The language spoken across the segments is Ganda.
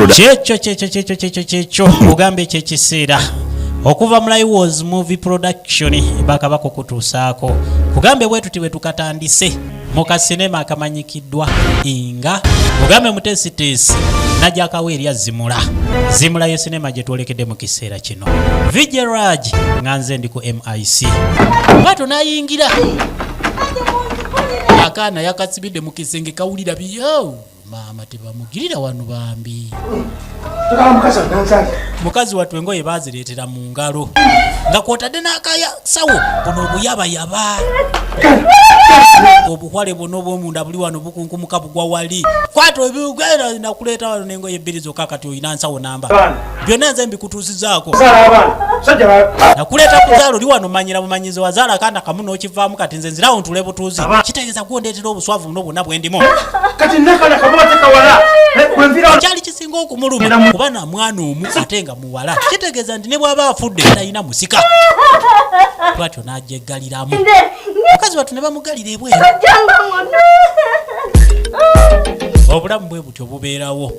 Checho ugambe chekiseera okuva mu Laiwoz movie production bakaba kukutuusaako kugambe bwetu tiwe tukatandise mu kasinema akamanyikiddwa nga ugambe mutesitesi najja kaweerya zimula ye sinema gye twolekedde mu kiseera kino Vijeraj nganze ndi ku MIC bato nayingira akaana yakasibidde mu kisenge kawulira biyo mama tebamugirira wano bambi mukazi watu engoye bazireetera mu ngalo nga kwotadde n'akaya sawo buno obuyabayaba obukwale buno bw'omunda buli wano bukunkumuka bugwa wali kwata ebigwera nakuleeta wano n'engoye ebbiri zokka kati oyina nsawo namba byonna nze mbikutuusizaako nakuleeta kuzaala oli wano manyira bumanyizi wazaala akaana kamu n'okivaamu kati nze nzirawo ntule butuuzi kitegeeza gwondeetera obuswavu buno bwonna bwe ndimu kyali kisinga okumuluma kuba na mwana omu ate nga muwala kitegeeza nti ne bw'aba afudde talina musika twatyo n'ajjeggaliramu mukazi watu ne bamugalira ebweru obulamu bwe butyo bubeerawo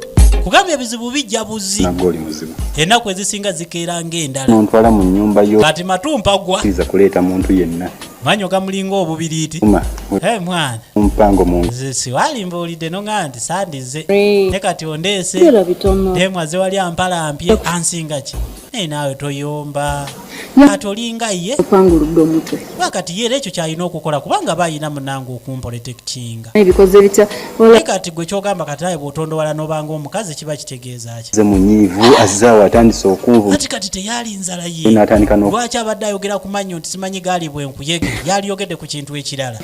kugambye ebizibu bijja buzi ennaku ezisinga zikeera ng'endala nontwala mu nnyumba yo kati matumpa gwa kiza kuleeta muntu yenna manyo gamulinga obubiriiti mwana mpango mungu siwali mbuulidde nonga nti sandize ne kati ondeese temwaze wali ampalampye ansinga ki naye naawe toyomba kati olinga ye opanguludde omutwe wakati yeera ekyo kyalina okukola kubanga bayina munange okumpoletekitinga ebikoze bitya naye kati gwe kyogamba kati aye bw'otondowala n'obanga omukazi kiba kitegeeza ki ze munyiivu azaawo atandise okunvu kati teyali nzala ye lwaki abadde ayogera ku mannyo nti simanyi gaali bwenkuyege yaliyogedde ku kintu ekirala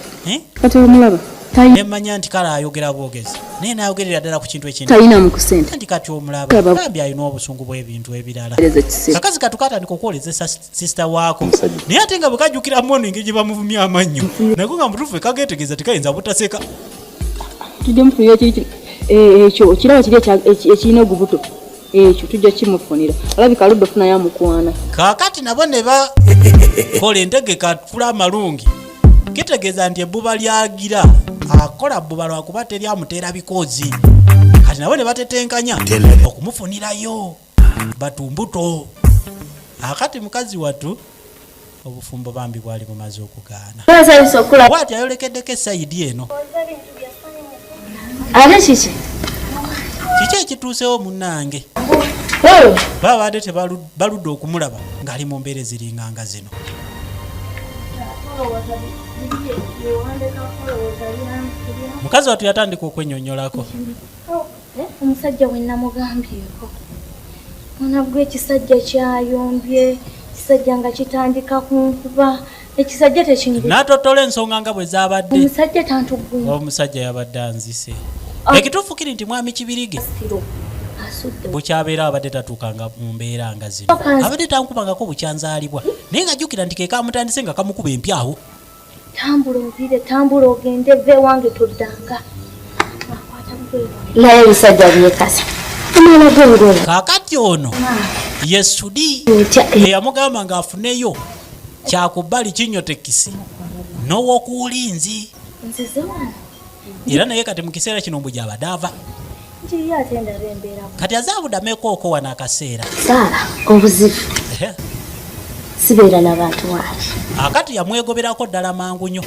kati omulaba nemanya nti kale ayogera bwogezi naye nayogerera ddala ku kintu ekindi talina mu kusente nti kati omulaba bambi alina obusungu bw'ebintu ebirala kakazi katukatandika okwolezesa sisita waako naye ate nga bwe kajjukira moningi gye bamuvumya amannyo nako nga mutuufu ekageetegeeza tikayinza butaseka ekyo kiraba kiri ekirina ogubuto ekyo tujja kimufunira alabika aludde ofuna yamukwana kaakati nabo ne bakola entegeka tula amalungi kitegeeza nti ebbuba lyagira akola bbuba lwakuba teryamuteera bikozi kati nabo ne batetenkanya okumufunirayo batumbuto akati mukazi watu obufumbo bambi bwali bumaze okugaana bwati ayolekeddeko esayidi eno ate kiki ekituusewo munnange baba badde tebaludde okumulaba ng'ali mu mbeera eziringanga zino mukazi watu yatandika okwennyonnyolako omusajja we namugambyeko onabwe ekisajja kyayombye ekisajja nga kitandika kunkuba ekisajja tekingulu n'atotola ensonga nga bwe zaabadde omusajja tantuggunya omusajja yabadde anzise ekituufu kiri nti mwami Kibirige bukyabeera abadde tatuukanga mu mbeera nga zino abadde tankubangako bukyanzaalibwa naye nga jjukira nti kekamutandise nga kamukuba empyawo tambula ovire tambula ogende ve wange toddanga naye ebisajja byekasa omwana gwengola kaakati ono ye Sudi eyamugamba ng'afuneyo kyakubbali kinyotekisi n'ow'okuwulinzi era naye kati mu kiseera kino mbu gyabadde ava kati azaabudamekooko wano akaseera saala obuzibu sibeera n'abantu wange akati yamwegoberako ddala mangu nnyo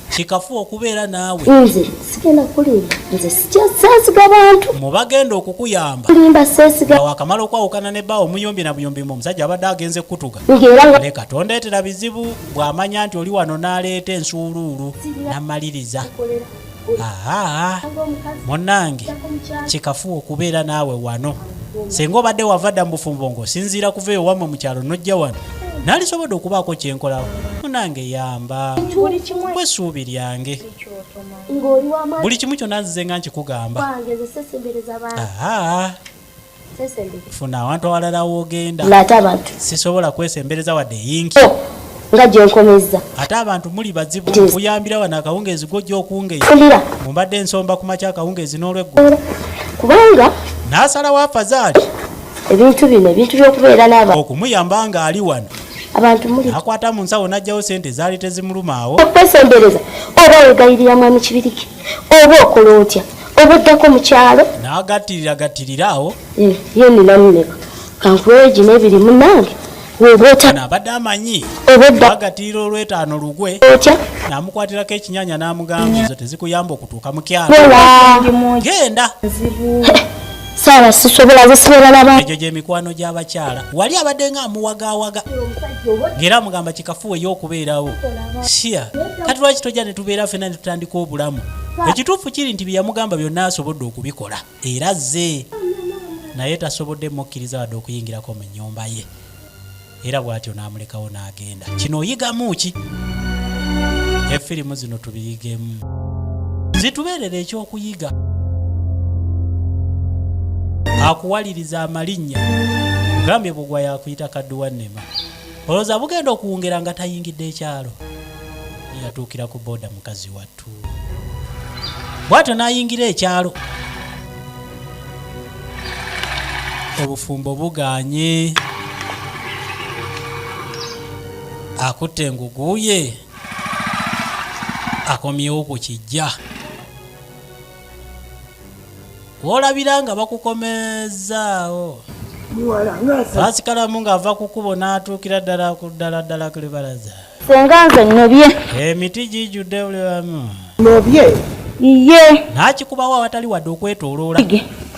kikafu okubeera naawe nze sigenda kulimba nze sikyasasiga bantu mubagenda okukuyamba kulimba sesiga wakamala okwawukana ne bbaawo omuyombi na buyombimu omusajja abadde agenze kutuga leka tondeetera bizibu bw'amanya nti oli wano n'aleeta ensuuluulu n'amaliriza munnange kikafu okubeera naawe wano singa obadde wava dda mu bufumbo ng'osinziira kuva eyo wammwe mu kyalo n'ojja wano naalisobodde okubaako kyenkolawo munange yamba bwesuubi lyange buli kimu kyonna nzize nga nkikugamba funa awantu awalala woogenda sisobola kwesembereza wadde eyinki nga gyenkomeza ate abantu muli bazibu kuyambira wano akawungeezi gojja okungeya mumbadde ensomba ku makya akawungeezi n'olweggulo kubanga n'asalawo afazaali ebintu bino ebintu by'okubeera n'abantu okumuyamba nga ali wano abantu muli akwata mu nsawo n'ajjawo sente zaali tezimulumaawo okwesembereza oba wegayirira mwami Kibirige oba okola otya obuddako mu kyalo n'agatirira awo ye nilamuleka kankuwe gino ebiri munange wobota n'abadde amanyi obodda agatirira olw'etaano lugwe otya n'amukwatirako ekinyanya n'amugamba ezo tezikuyamba okutuuka mu kyalo bola genda saala sisobola zisobola laba egyo gy'emikwano gy'abakyala wali abadde nga amuwagaawaga ng'era amugamba kikafuwe y'okubeerawo siya kati lwaki tojja ne tubeera ffenna ne tutandika obulamu ekituufu kiri nti bye yamugamba byonna asobodde okubikola era zze naye tasobodde mukkiriza wadde okuyingirako mu nnyumba ye era bw'atyo n'amulekawo n'agenda kino oyigamu ki efirimu zino tubiyigemu zitubeerera ekyokuyiga akuwaliriza amalinnya gambye bugwa yakuyita kadduwa nnema olowooza bugenda okuwungera nga tayingidde ekyalo yatuukira ku booda mukazi wattu bw'atyo n'ayingira ekyalo obufumbo buganye akutte engugu ye akomyewo ku kijja olabira nga bakukomezaawo basikalamu ng'ava ku kkubo n'atuukira ddala ku libalaza senga nze nnobye emiti gijjudde buli wamu nobye ye n'akikubawo awatali wadde okwetooloola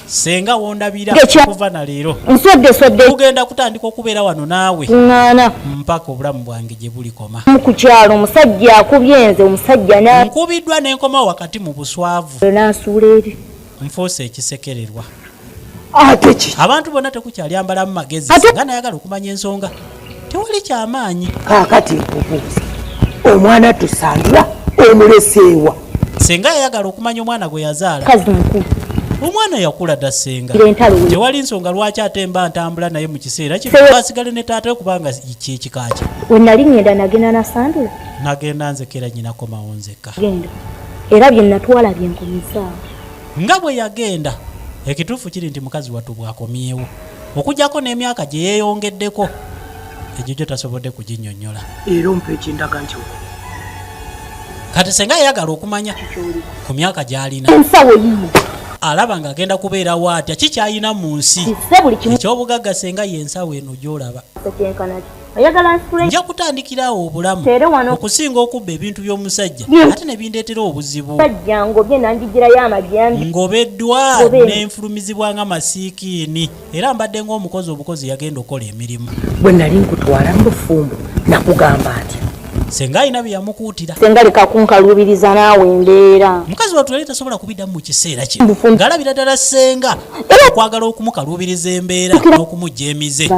senga wondabira kuva na leero nsodde tugenda kutandika okubeera wano naawe ŋŋaana mpaka obulamu bwange gye bulikoma ku kyalo omusajja akubye nze omusajja nkubiddwa n'enkomawo wakati mu buswavu n'asuula eri nfuuse ekisekererwa ate ki abantu bonna tekukyaliambalamu magezi nga nayagala okumanya ensonga tewali kyamaanyi kaakati nkubuuza omwana tusandula omuleseewa senga yayagala okumanya omwana gwe yazaala kazi mukulu omwana yakula dda senga tewali nsonga lwaki ate mba ntambula naye mu kiseera kino asigale ne taata kubanga kyekikakye we nali ngenda nagenda nasandula nagenda nzekera nyinako mawonzeka genda era bye natwala byenkomesaawo nga bwe yagenda ekituufu kiri nti mukazi wattu bwakomyewo okugjako n'emyaka gye yeeyongeddeko egyo gyo tasobodde kuginnyonnyola era ompa ekindaga nti kati senga yayagala okumanya ku myaka gy'alina ensawo yiyo alaba ng'agenda kubeerawo atya kikyayina mu nsi kisse buli kimu ekyobugagga senga yensawo eno gy'olaba kyenkanaki oyagala nsitule nja kutandikirawo obulamu tere wano okusinga okubba ebintu by'omusajja ate ne bindeetera obuzibu sajja ngobye nangigirayo amajambi ngobeddwa n'enfulumizibwa nga masiikiini era mbadde ng'omukozi obukozi yagenda okukola emirimu bwe nali nkutwala mu bufumbo nakugamba nti senga alina bye yamukuutira senga leka kunkaluubiriza naawe embeera mukazi wattu yali tasobola kubiddamu mu kiseera kino ng'alabira ddala senga okwagala okumukaluubiriza embeera n'okumugja emize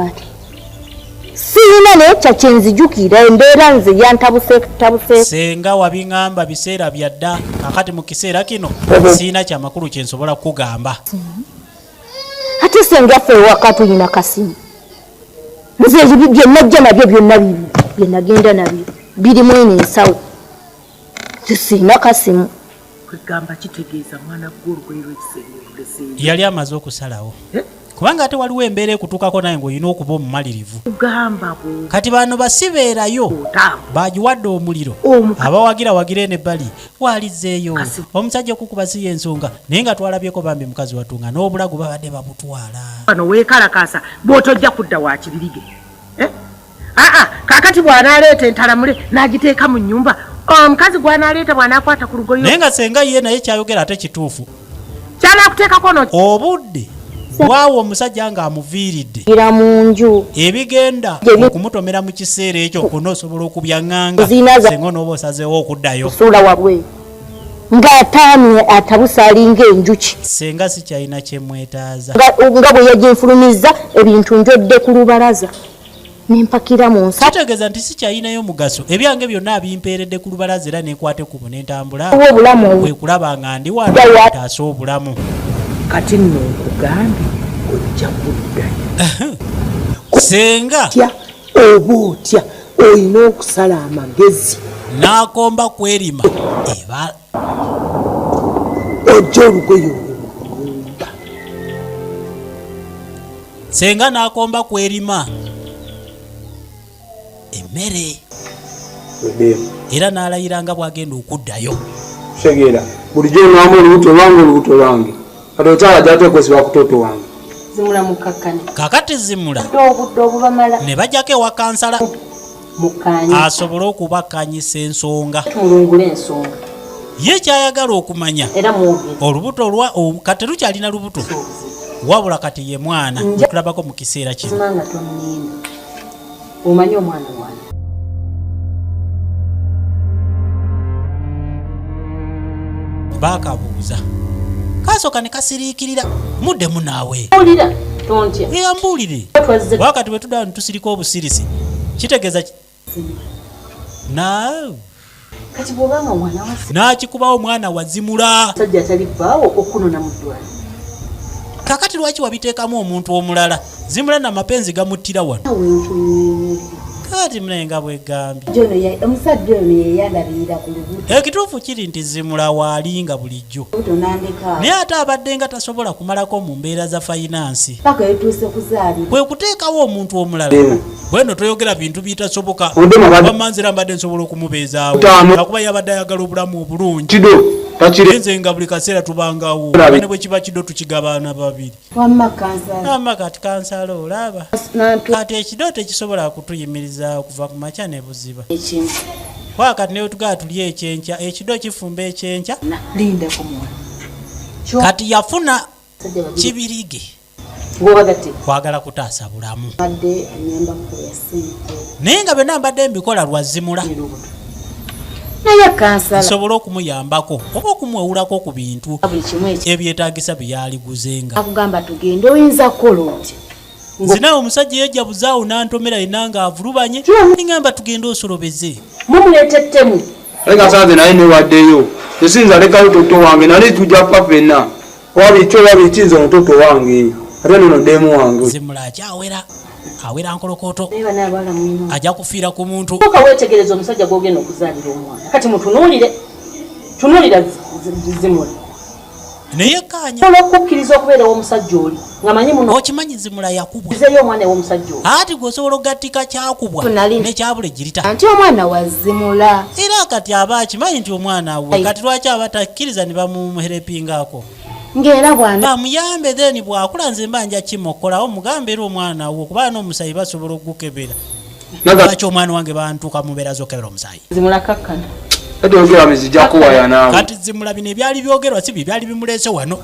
siina naye kyakyenzijukiira embeera nze yantabuse senga wabiŋŋamba biseera byadda akati mu kiseera kino siina kyamakulu kyensobola kukugamba ate senga ffe ewaka tulina kasimu nze byenajja nabyo byonna byenagenda nabyo birimu eno ensawo siina kasimu kwegamba kitegeeza mwana gw'olugoli lw'ekiseera yali amaze okusalawo kubanga ate waliwo embeera ekutuukako naye ng'olina okuba omumalirivu kugamba kati bano basibeerayo bagiwadde omuliro abawagira eno ebbali waalizzeeyo omusajja okukuba si y'ensonga naye nga twalabyeko bambi mukazi watunga n'obulago babadde babutwala bano weekalakaasa bw'otojja kudda wa kibirige kaakati bw'anaaleeta entalamule n'agiteeka mu nnyumba omukazi gw'anaaleeta bw'anaakwata ku lugoyo naye nga senga ye naye kyayogera ate kituufu kyanakuteekako no obudde bwawo omusajja ng'amuviiridde ira mu nju ebigenda okumutomera mu kiseera ekyo kunoosobola okubyaŋŋanga senga onooba osazeewo okuddayo suula wabwe ng'ataamye atabusa alinga enjuki senga si kyalina kyemwetaaza nga bwe yaginfulumiza ebintu njodde ku lubalaza nempakira mu nsa kitegeeza nti si kyalinayo mugaso ebyange byonna abimpeeredde ku lubalaza era nenkwate kubo nentambula obulamu bwe kulaba nga ndi wano taasa obulamu kati nno nkugambye ojja kuddayo senga oba otya olina okusala amagezi n'akomba kwerima ebala ojja olugoye olumba senga n'akomba kwerima emmere era n'alayiranga bw'agenda okuddayo segera bulijjo onaamu olubuto lwange kati okyala gyateekosebwa ku toto wange zimula mukakkane kakati zimula obudde obubamala ne bajjako ewa kansala mukanye asobole okubakanyisa ensonga tumulungula ensonga ye kyayagala okumanya era mwogere olubuto kati terukyalina lubuto wabula kati ye mwana tulabako mu kiseera kino simanga tonninda omanyi omwana wange bakabuuza kasooka ne kasiriikirira muddemu naawe olira tontya eyambuulire twazze wakati bwe tuddawa ne tusirika obusirisi kitegeeza kati bw'obanga omwana wasi n'akikubawo omwana wazimula sajja talivaawo okunona mu ddwaliro kakati lwaki wabiteekamu omuntu omulala zimula namapenzi gamuttira wano kati munayenga bwegambye omusajja ono yeyalabirira ku lubuto ekituufu kiri nti zimula waalinga bulijjo naye ate abadde nga tasobola kumalako mu mbeera za fayinansi paka yetuuse kuzaalibwa bwe kuteekawo omuntu omulala bweno toyogera bintu bitasoboka wamanzira mbadde nsobola okumubeezaawo akuba yabadde ayagala obulamu obulungi nze nga buli kaseera tubangawo ne bwe kiba kido tukigabana babiri ama kati kansala olaba kati ekido tekisobola kutuyimiriza okuva ku makya ne buziba wakati newe tugaa tuli ekyenkya ekido kifumba ekyenkya kati yafuna kibirige kwagala kutaasa bulamu naye nga byonna mbadde mbikola lwazimula naye kansala nsobola okumuyambako oba okumwewulako ku bintu ebyetaagisa bye yaliguzenga akugamba tugende oyinza kukola oti nzinawe omusajja yejja buzaawo n'antomera yenna ng'avulubanye ningamba tugende osolobeze mumuleetettemu alekasanze naye newaddeyo esinza lekayo toto wange nali tujja kufa ffenna wabikinza omutoto wange ate nono demu wange zimula akyawera awera nkolokoto ajja kufiira ku muntu oka weetegereza omusajja gw'ogenda okuzaalira omwana kati mutunuulire tunuulira zimula naye kanya okukkiriza okubeerawo omusajja oli nga manyi muno okimanyi zimula yakubwa zeyo omwana ew'omusajja oli ati gweosobola okugattika kyakubwa nekyabula ejirita nti omwana wazimula era kati aba akimanyi nti omwana we kati lwaki aba takkiriza ne bamuherepingako ng'era bwana bamuyambe then bwakula nze mba nja kimokolawo mugambe era omwana wo kuba n'omusayi basobola okugukebera lwaki omwana wange bantuuka mubeera zokebera omusayi zimula kakkana etogera bizijja kuwaya naawe kati zimula bino ebyali byogerwa si bye byali bimuleese wano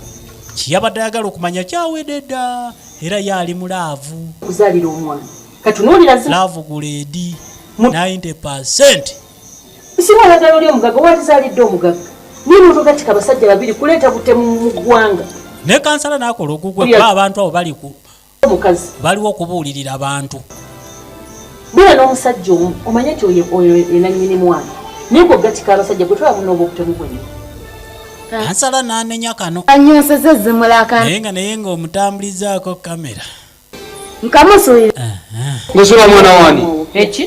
kiyabadde ayagala okumanya kyawedde dda era yali mulaavu kuzaalira omwana katunuulira laavu guleedi 90%. siwalagala oli omugaga walizaalidde omugaga nimutugatika abasajja babiri kuleeta butemu mu ggwanga ne kansala n'akola ogugwe kuba abantu abo omukazi baliwo okubuulirira abantu bula n'omusajja omu omanye nti oyo enanyini mwana naye gwogatika abasajja gwe twaba munooba obutemu bwenyo kansala n'anenya kano anyoseze zimula naye nga omutambulizaako kamera nkamusuulira ngusula mwana wani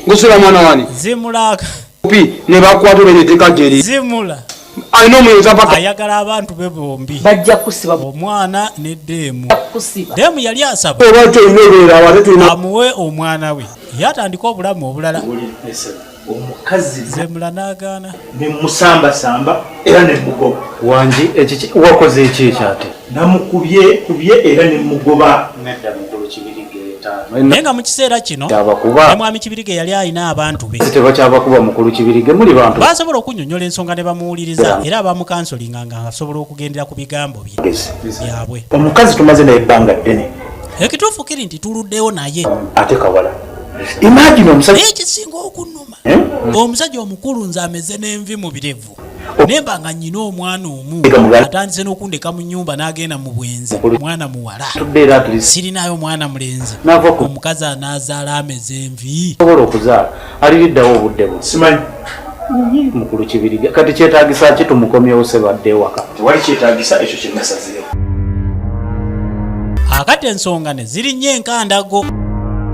ngusula mwana wani zimulaka pi ne bakwatula eteeka gyeri zimula alina omuyinza paka ayagala abantu be bombi bajja kusiba omwana ne deemu kusiba deemu yali asaba olwaki olina ebeera awate tulina amuwe omwana we yatandika obulamu obulala omukazi zemula n'agaana nemusambasamba era nemugoba wangi wakoze eki ekyate namukubye era nemugoba nedda mukulu kibirige naye nga mu kiseera kino kyabakuba mwami kibirige yali alina abantu be tebakyabakuba mukulu kibirige muli bantu basobola okunyonyola ensonga ne bamuwuliriza era abamukansolinga nga asobola okugendera ku bigambo bye byabwe omukazi tumaze naye ebbanga ddene ekituufu kiri nti tuluddewo naye ate kawala imagine omusajja naye ekisinga okunnuma omusajja omukulu nze ameze n'envi mu birevu nemba nga nnyina omwana omu atandise n'okundeka mu nnyumba n'agenda mu bwenzi omwana muwala sirinayo omwana mulenzi omukazi anaazaala ameze envi sobola okuzaala aliriddawo obudde bwe simanyi mukulu kibirige kati kyetaagisa ki tumukomyewo sebadde ewaka tewali kyetaagisa ekyo kyenasazeewo akati ensonga ne zirinnyo enkandago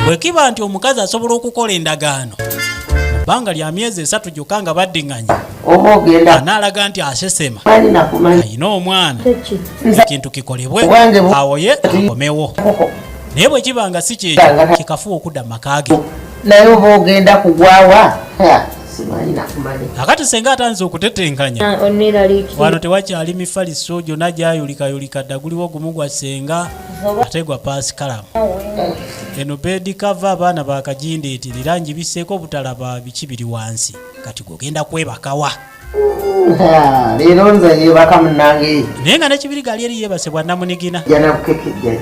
bwe kiba nti omukazi asobola okukola endagaano bbanga lya myezi 3 gyokka nga baddiŋŋanye oba ogenda anaalaga nti asesema mali nakumanyi ayina omwana ekintu kikolebwe awo ye akomewo naye bwe kiba nga si kyekyo kikafuwa okudda mu maka ge naye oba ogenda kugwawa simanyi nakumanya akati senga atanze okutetenkanya wano tewakyali mifaliso gyonna gyayulikayulika dda guliwo gumu gwa senga ate gwa pasikalamu eno bedi kava abaana bakajindeetirira njibiseeko obutalaba biki biri wansi kati gogenda kwebakawa leero nze yebaka munange naye nga nekibiriga ali eri yeebasebwa namunigina janakukekejja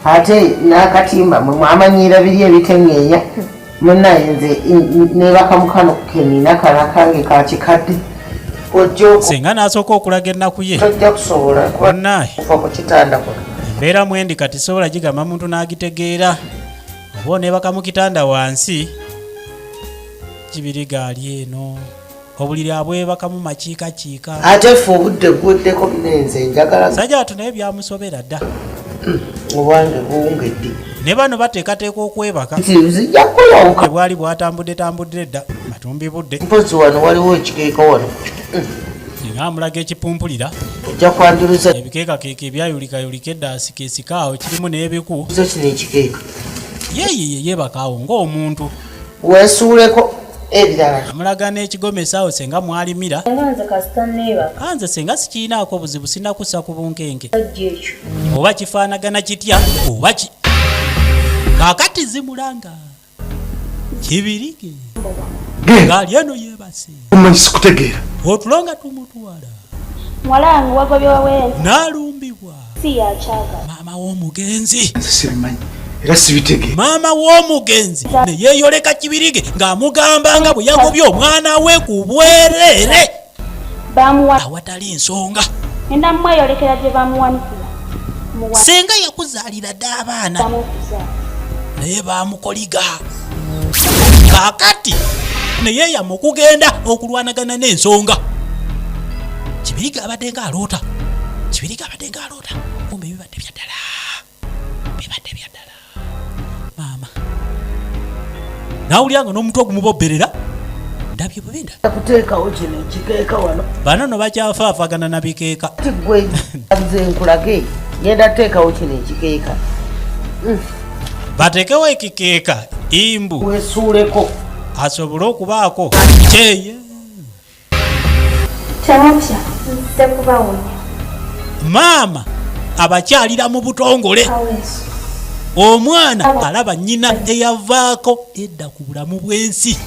ate n'akatimba mwe mwamanyira biri ebiteŋŋeenya munaye nze nebaka mukano kenina kala kange kakikadde senga n'asooka okulaga ennaku ye tojja kusobola onnaye kuva ku kitanda kuno embeera mwendi kati sobola gigamba muntu n'agitegeera oba oneebaka mu kitanda wansi kibiriga ali eno obuliri abwebakamu makiikakiika ate ffe obudde guddeko nenze njagala sajja watu naye byamusobera dda obwange buwungedde ne bano bateekateeka okwebaka zijja kukolawuka bwali bwatambudde dda matumbi budde mpozi wano waliwo ekikeeka wano nga amulaga ekipumpulira ojja kwanjuluza ebikeekakeeka ebyayulikayulika eddaasikeesika awo kirimu n'ebiku kino ekikeeka yeyeye yebakaawo ng'omuntu weesuuleko ebirala amulaga n'ekigomesa awo senga mwalimira anze senga sikiinaako buzibu sinakussa ku bunkenke oba kifaanagana kitya oba kaakati zimulanga kibirige ngaali eno yeebase omanyi sikutegeera otulonga tumutwala mwalange wagobye wawenzi n'alumbibwa si yakyaga maama w'omugenzi nze sibimanyi era sibitegeera maama w'omugenzi ne yeeyoleka kibirige ng'amugamba nga bwe yagobye omwana we ku bwereere bamuwa awatali nsonga enda mweyolekera gye bamuwanikira senga yakuzaalira dda abaana naye bamukoliga kaakati neyeeyama okugenda okulwanagana n'ensonga kibiriga abadde nga aloota kumbe bibadde byaddala maama nawulyanga n'omutwe ogumubobberera ndabye bubinda kuteekawo kino ekikeeka wano bano no bakyafaafagana na bikeeka ti gwe nze nkulage genda teekawo kino ekikeeka bateekewo ekikeeka imbu weesuuleko asobole okubaako kyeye temutya nzze kubawonya maama abakyalira mu butongole aweeso omwana alaba nnyina eyavaako edda ku bulamu bw'ensi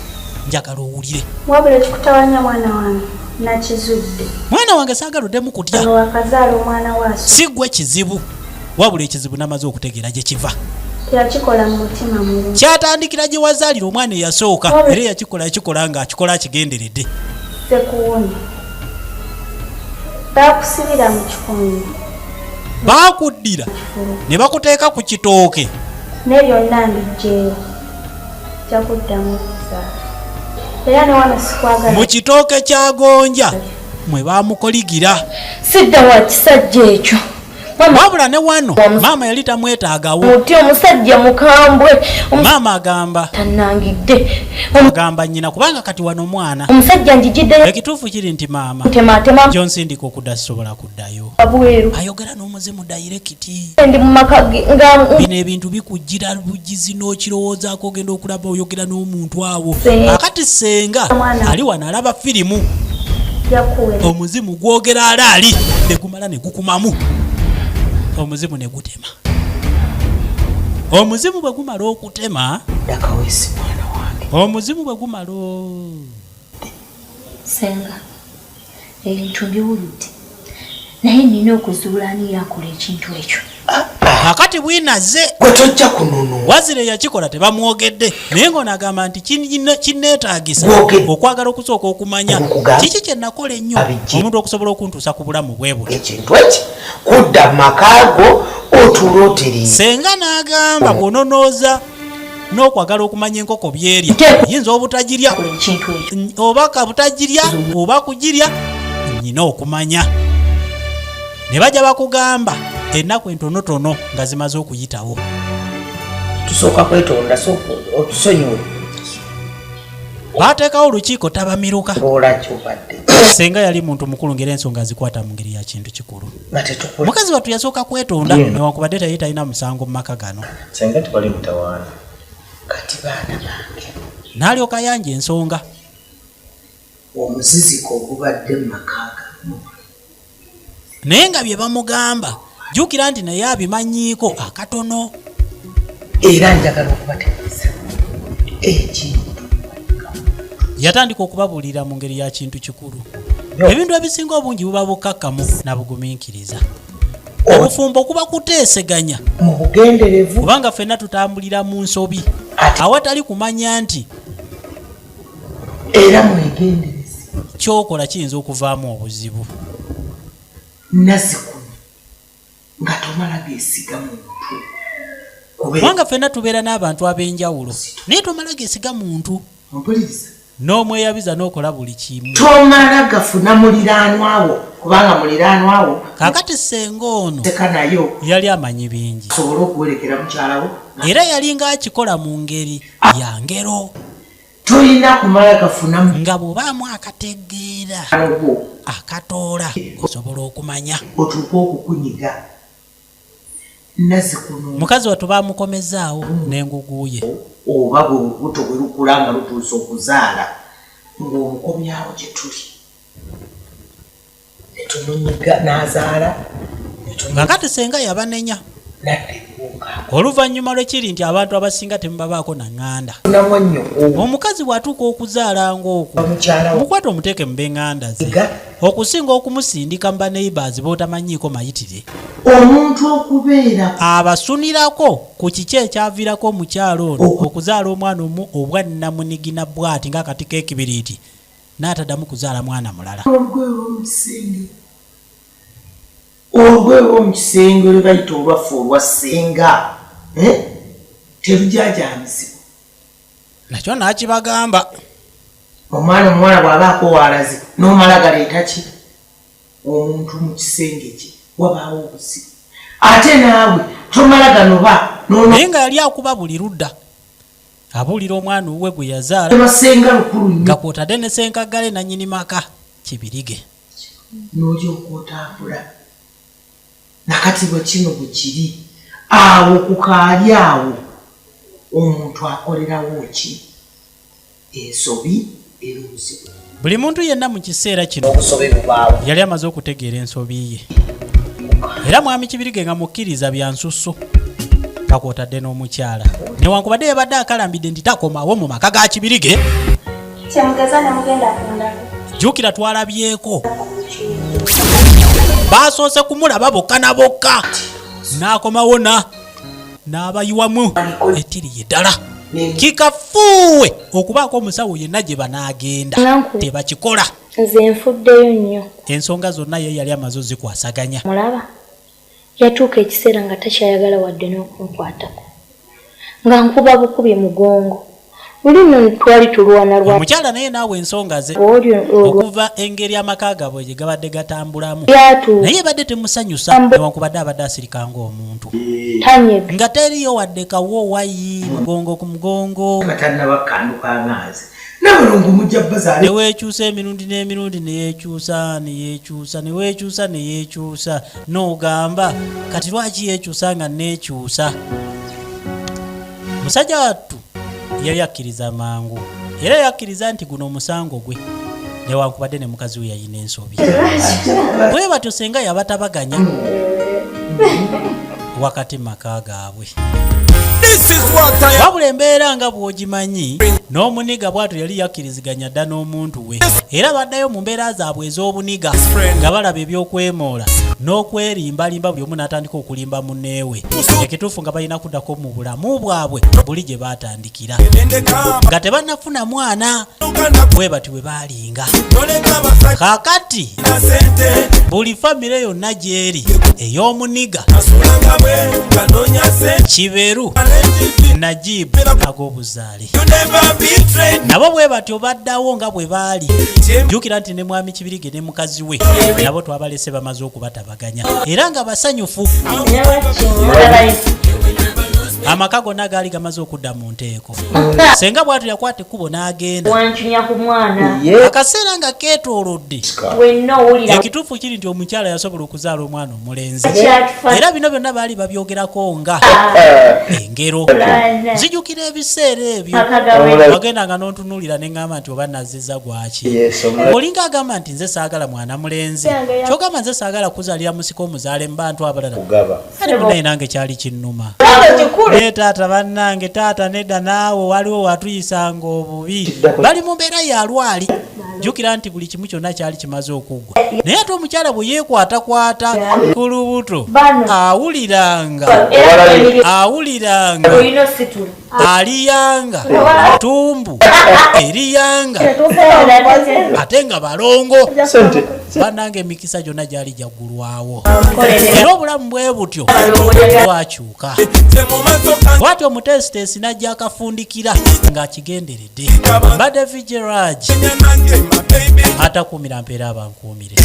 njagala owulire wabula ekikutawanya mwana wange nakizudde mwana wange saagaluddemu kutya wakazaala omwana waaso si ggwe kizibu wabula ekizibu namaze okutegeera gye kiva teyakikola mu mutima mulungi kyatandikira gye wazaalira omwana eyasooka era yakikola ng'akikola akigenderedde sekuwunya baakusibira mu kifungo baakuddira ne bakuteeka ku kitooke naye byonna mbijjeeyo jja kuddamu okuzaala era ne wano sikwagala mu kitooke kya gonja mwe baamukoligira sidda wa kisajja ekyo wabula ne wano maama yali tamwetaagawo muti omusajja mukambwe maama agamba tanangidde agamba nnyina kubanga kati wano mwana omusajja njigiddeyo ekituufu kiri nti maama tematema gyonsindika okudda sisobola kuddayo bweru ayogera n'omuzimu dayirekiti ndi mu maka nga bino ebintu bikujjira bugizi n'okirowoozaako ogenda okulaba oyogera n'omuntu awo akati senga ali wano alaba firimu yakuwe omuzimu gwogera alaali ne gumala ne gukumamu omuzimu ne gutema omuzimu bwe gumala okutema dakaweesi mwana wange omuzimu bwe gumala senga ebintu mbiwulidde naye nina okuzuula ani yakola ekintu ekyo akati bwinaze gwe tojja kununu wazire yakikola tebamwogedde naye ng'onagamba nti kinneetaagisa okwagala okusooka okumanya kiki kye nakola ennyo omuntu okusobola okuntuusa ku bulamu bwe buti ekintu eki kudda mu makaago otulooteri senga n'agamba bw'ononooza n'okwagala okumanya enkoko byerya yinza obutagirya oba kabutagirya oba kugirya nyina okumanya ne bajja bakugamba ennaku entonotono nga zimaze okuyitawo tusooka kwetonda otusonyiwe baateekawo olukiiko tabamiruka olakyopadde senga yali muntu mukulu ngeri ensonga zikwata mu ngeri ya kintu kikulu nga tetukula mukazi wattu yasooka kwetonda newankubadde taye talina musango mu maka gano senga tewali mutawaana kati baana bange n'alyoka yanja ensonga omuziziko ogubadde mu makaaga naye nga bye bamugamba jjukira nti naye abimanyiiko akatono era njagala okubategeeza ekintu yatandika okubabuulira mu ngeri ya kintu kikulu ebintu ebisinga obungi buba bukkakkamu na bugumiikiriza obufumbo kuba kuteeseganya mu bugenderevu kubanga ffenna tutambulira mu nsobi awatali kumanya nti era mwegendereze kyokola kiyinza okuvaamu obuzibu nazzikuno nga tomala geesiga muntu kubanga ffenna tubeera n'abantu ab'enjawulo naye tomala geesiga muntu mpuliriza n'omweyabiza n'okola buli kimu tomala gafuna muliraanwawo kubanga muliraanwawo kaakati senga ono seka nayo yali amanyi bingi asobole okuwerekera mukyalawo era yalinga akikola mu ngeri ya ngero tolina kumala gafuna nga bw'obaamu akategeera akatoola osobola okumanya otuuka okukunyiga nazzikuno mukazi wattu baamukomezaawo n'enguguye oba bwebuto bwe lukula nga lutuusa okuzaala ng'omukomyawo gye tuli netumunyiga n'azaala nga kati senga yabanenya nadde ebiwuka oluvannyuma lwekiri nti abantu abasinga temubabaako na ŋŋanda namwannyo omukazi bw'atuuka okuzaala ng'okwo mukyalawo mukwate omuteeke mu b'eŋŋanda ze okusinga okumusindika mu baneighbours b'otamanyiiko mayitire omuntu okubeera abasunirako ku kiki ekyaviirako omukyalo ono okuzaala omwana omu obwannamunigina bw'ati ng'akati k'ekibiriiti n'ataddamu kuzaala mwana mulala olugwe lw'omukisenge lwe bayita olwaffe olwassenga terujajamizibwa nakyo nakibagamba omwana omuwala bw'abaako waalaze n'omala galeeta ki omuntu mu kisenge kye wabaawo obuzibu ate naawe tomala ganoba naye nga yali akuba buli ludda abuulira omwana owuwe gwe yazaala basenga lukulu nnyo nga kwotadde ne senkagale nannyini maka kibirige n'olyoka otambula nakati bwe kino bwe kiri awo kukaali awo omuntu akolerawo ki ensobi era obuzibu buli muntu yenna mu kiseera kino obusobe bubaawo yali amaze okutegeera ensobi ye era mwami kibirige nga mukkiriza bya nsusso kakwotadde n'omukyala newankubadde yabadde akalambidde nti takomawo mu maka ga kibirige jjukira twalabyeko baasoose kumulaba bokka na bokka n'akomawo n'abayiwamu ettiriye ddala kikafuuwe okubaako omusawo yenna gye banaagenda tebakikola nze nfuddeyo nnyo ensonga zonna ye yali amaze ozikwasaganya mulaba yatuuka ekiseera nga takyayagala wadde n'okunkwatako nga nkuba bukubi mugongo luli nno twali tulwana lwa omukyala naye naawe ensonga ze okuva engeri amaka gaabwe gye gabadde gatambulamu naye badde temusanyusa newankubadde abadde asirika ng'omuntu nga teriyo wadde kawoowayi mugongo ku mugongo katannabakandukangazi nabulungu mujja bazaale neweekyusa emirundi n'emirundi neyeekyusa neweekyusa neyeekyusa n'ogamba kati lwaki yeekyusa nga neekyusa musajja wattu yali akkiriza mangu era yakkiriza nti guno omusango gwe newankubadde ne mukazi we yayina ensobi bwe batyo senga yabatabaganya wakati maka gaabwe wabula embeera nga bw'ogimanyi n'omuniga bw'atyo yali yakkiriziganya dda n'omuntu we era baddayo mu mbeera zaabwe ez'obuniga nga balaba ebyokwemoola n'okwerimbalimba buli omu n'atandika okulimba munneewe ekituufu nga balina kuddako mu bulamu bwabwe buli gye baatandikira nga tebannafuna mwana bwe bati bwe baalinga kaakati buli famire yonna gy'eri ey'omuniga Kiberu Najibu ag'obuzaale nabo bwe batyo baddawo nga bwe baali jjukira nti ne mwami Kibirige ne mukazi we nabo twabalese bamaze okubatabaganya era nga basanyufu amaka gonna gaali gamaze okudda mu nteeko senga bwatu yakwata ekkubo n'agenda wanchunya ku mwana akaseera nga keetoolodde wenna owulira ekituufu kiri nti omukyala yasobola okuzaala omwana omulenzi era bino byonna baali babyogerako nga engero nzijukira ebiseera ebyo wagendanga n'ontunuulira ne ŋŋamba nti oba nazizza gwaki olinga agamba nti nze saagala mwana mulenzi kyogamba nze saagala kuzaalira musiko omuzaale mu bantu abalala ate munaye nange kyali kinnuma naye taata bannange taata nedda naawe waliwo watuyisanga obubi bali mu mbeera yalwali jjukira nti buli kimu kyonna kyali kimaze okuggwa naye ate omukyala bwe yeekwatakwata ku lubuto awuliranga aliyanga tumbu eriyanga ate nga balongo bannange emikisa gyonna gyali gyaggulwawo era obulamu bwe butyo bwakyuka bwatyo omutesitesi najja akafundikira ng'akigenderedde mbadde vigirage atakuumira mpeera abankuumire